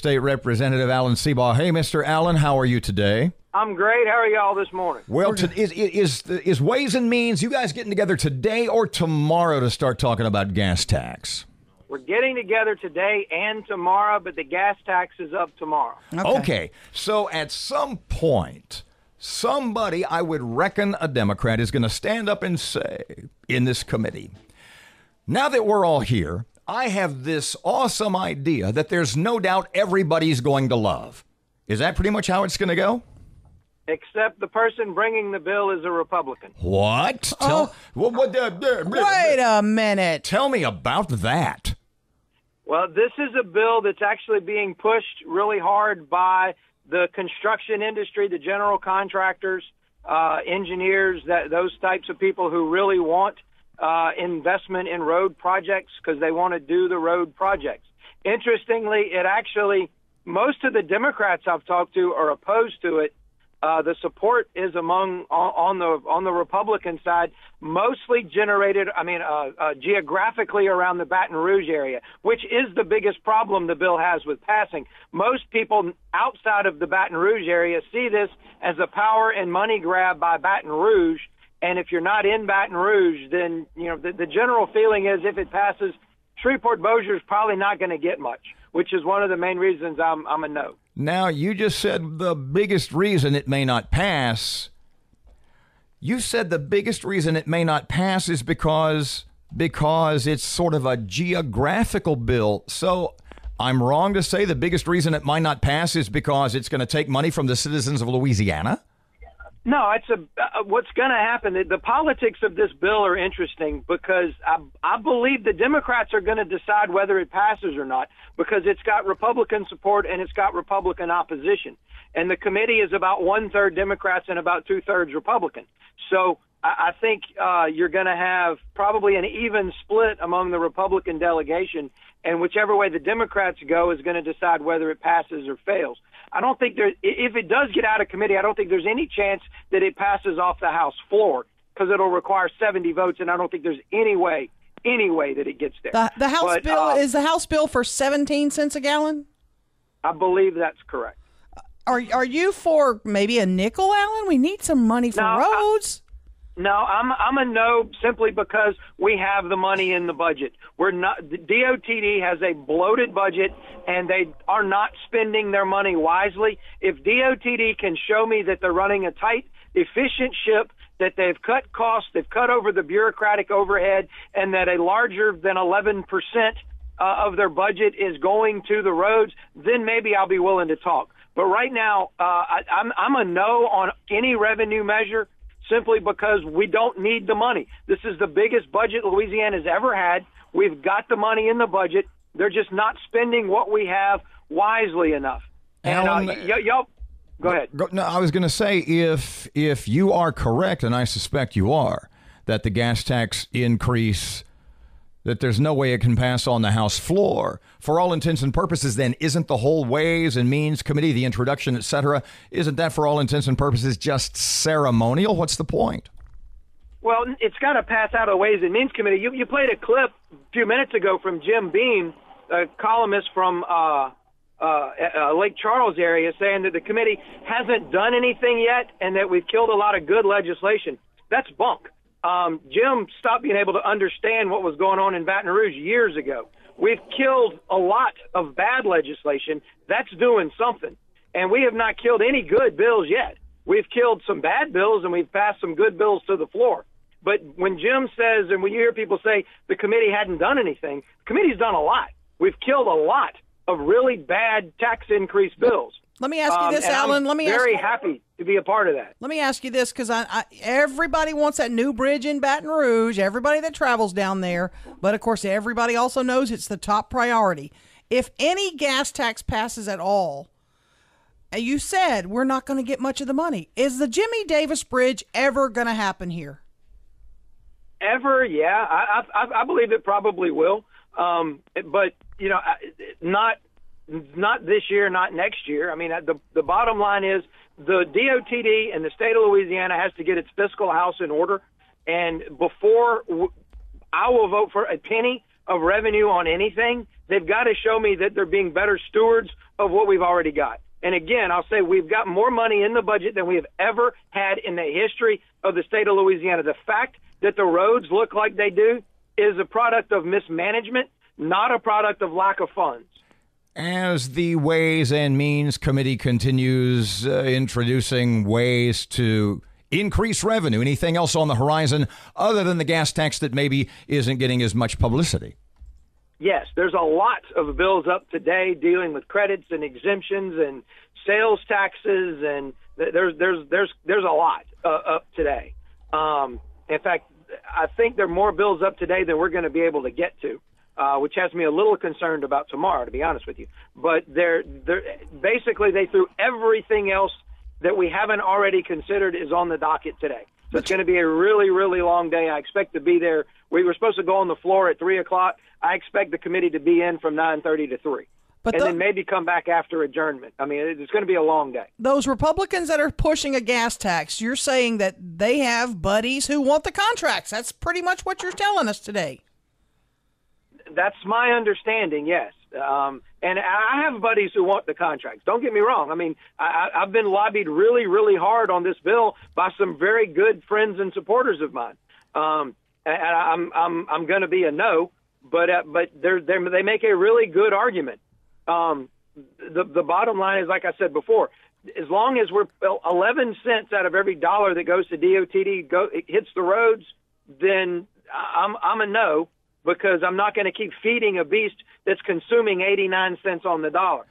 State Representative Alan Seabaugh. Hey, Mr. Allen, how are you today? I'm great. How are y'all this morning? Well, is Ways and Means, you guys getting together today or tomorrow to start talking about gas tax? We're getting together today and tomorrow, but the gas tax is up tomorrow. Okay. So at some point, somebody, I would reckon a Democrat, is going to stand up and say in this committee, now that we're all here, I have this awesome idea that there's no doubt everybody's going to love. Is that pretty much how it's going to go? Except the person bringing the bill is a Republican. What? Wait a minute. Tell me about that. Well, this is a bill that's actually being pushed really hard by the construction industry, the general contractors, engineers, those types of people who really want investment in road projects because they want to do the road projects. Interestingly, most of the Democrats I've talked to are opposed to it. The support is on the Republican side, mostly generated, geographically around the Baton Rouge area, which is the biggest problem the bill has with passing. Most people outside of the Baton Rouge area see this as a power and money grab by Baton Rouge. And if you're not in Baton Rouge, then, the general feeling is if it passes, Shreveport-Bossier is probably not going to get much, which is one of the main reasons I'm a no. Now, you just said the biggest reason it may not pass. You said the biggest reason it may not pass is because it's sort of a geographical bill. So I'm wrong to say the biggest reason it might not pass is because it's going to take money from the citizens of Louisiana? No, what's going to happen. The politics of this bill are interesting because I believe the Democrats are going to decide whether it passes or not because it's got Republican support and it's got Republican opposition. And the committee is about 1/3 Democrats and about 2/3 Republican. So I think you're going to have probably an even split among the Republican delegation, and whichever way the Democrats go is going to decide whether it passes or fails. I don't think if it does get out of committee, I don't think there's any chance that it passes off the House floor because it'll require 70 votes, and I don't think there's any way that it gets there. The House bill is the House bill for 17 cents a gallon? I believe that's correct. Are you for maybe a nickel, Alan? We need some money for roads. No, I'm a no simply because we have the money in the budget. We're not. The DOTD has a bloated budget, and they are not spending their money wisely. If DOTD can show me that they're running a tight, efficient ship, that they've cut costs, they've cut over the bureaucratic overhead, and that a larger than 11% of their budget is going to the roads, then maybe I'll be willing to talk. But right now, I'm a no on any revenue measure, simply because we don't need the money. This is the biggest budget Louisiana's ever had. We've got the money in the budget. They're just not spending what we have wisely enough. Alan, y'all, go ahead. No, I was going to say, if you are correct, and I suspect you are, that the gas tax increase, that there's no way it can pass on the House floor, for all intents and purposes, then isn't the whole Ways and Means Committee, the introduction, et cetera, isn't that for all intents and purposes just ceremonial? What's the point? Well, it's got to pass out of the Ways and Means Committee. You played a clip a few minutes ago from Jim Beam, a columnist from Lake Charles area, saying that the committee hasn't done anything yet and that we've killed a lot of good legislation. That's bunk. Jim stopped being able to understand what was going on in Baton Rouge years ago. We've killed a lot of bad legislation. That's doing something. And we have not killed any good bills yet. We've killed some bad bills and we've passed some good bills to the floor. But when Jim says, and when you hear people say the committee hadn't done anything, the committee's done a lot. We've killed a lot of really bad tax increase bills. Let me ask you this, Alan. I'm very happy to be a part of that. Let me ask you this, because everybody wants that new bridge in Baton Rouge, everybody that travels down there, but of course everybody also knows it's the top priority. If any gas tax passes at all, and you said we're not going to get much of the money, is the Jimmy Davis Bridge ever going to happen here? Ever, yeah. I believe it probably will, but, not this year, not next year. I mean, the bottom line is the DOTD and the state of Louisiana has to get its fiscal house in order. And before I will vote for a penny of revenue on anything they've got to show me that they're being better stewards of what we've already got. And again, I'll say we've got more money in the budget than we have ever had in the history of the state of Louisiana. The fact that the roads look like they do is a product of mismanagement, not a product of lack of funds. As the Ways and Means Committee continues introducing ways to increase revenue, anything else on the horizon other than the gas tax that maybe isn't getting as much publicity? Yes, there's a lot of bills up today dealing with credits and exemptions and sales taxes, and there's a lot up today. In fact, I think there are more bills up today than we're going to be able to get to, which has me a little concerned about tomorrow, to be honest with you. But they're basically they threw everything else that we haven't already considered is on the docket today. So it's going to be a really, really long day. I expect to be there. We were supposed to go on the floor at 3 o'clock. I expect the committee to be in from 9:30 to 3. And then maybe come back after adjournment. I mean, it's going to be a long day. Those Republicans that are pushing a gas tax, you're saying that they have buddies who want the contracts. That's pretty much what you're telling us today. That's my understanding, yes. And I have buddies who want the contracts. Don't get me wrong. I mean, I've been lobbied really, really hard on this bill by some very good friends and supporters of mine. And I'm going to be a no, but they make a really good argument. The bottom line is, like I said before, as long as we're 11 cents out of every dollar that goes to DOTD hits the roads, then I'm a no, because I'm not going to keep feeding a beast that's consuming 89 cents on the dollar.